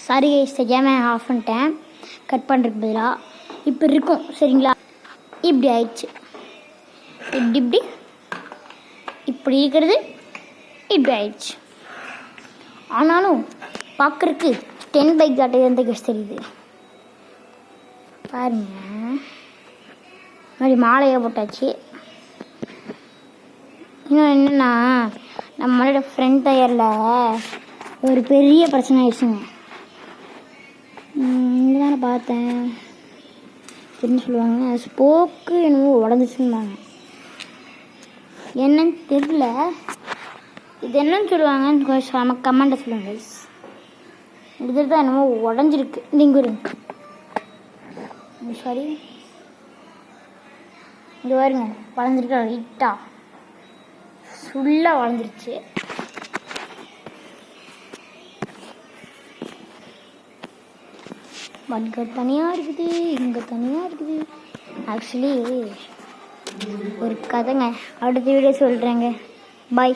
Sorry செய்யாமல் of பண்ணிட்டேன் cut பண்ணுறதுக்கு பதிலாக. இப்போ இருக்கும் சரிங்களா. இப்படி ஆயிடுச்சு. இப்படி இப்படி இப்படி இருக்கிறது இப்படி ஆயிடுச்சு. ஆனாலும் பார்க்குறதுக்கு 10 பைக் காட்டை எந்த கேஸ் தெரியுது பாருங்க. மாதிரி மாலையை போட்டாச்சு. இன்னும் என்னென்னா நம்மளோட ஃப்ரண்ட் டயரில் ஒரு பெரிய பிரச்சனை ஆயிடுச்சுங்க. இங்கே தானே பார்த்தேன். என்ன சொல்லுவாங்க, ஸ்போக்கு என்னவோ உடஞ்சிச்சுன்னாங்க. என்னன்னு தெரியல. இது என்னன்னு சொல்லுவாங்கன்னு கொஞ்சம் நமக்கு கமெண்ட்டை சொல்லுங்க கைஸ். இது தான் என்னமோ உடஞ்சிருக்கு. இங்கே இருங்க, சாரி இங்கே வருங்க. வளைஞ்சிருக்கா லைட்டாக ஃபுல்லாக வளைஞ்சிருச்சு. அங்கே தனியாக இருக்குது, இங்கே தனியாக இருக்குது. ஆக்சுவலி ஒரு கதைங்க, அடுத்த வீடியோ சொல்கிறேங்க. பாய்.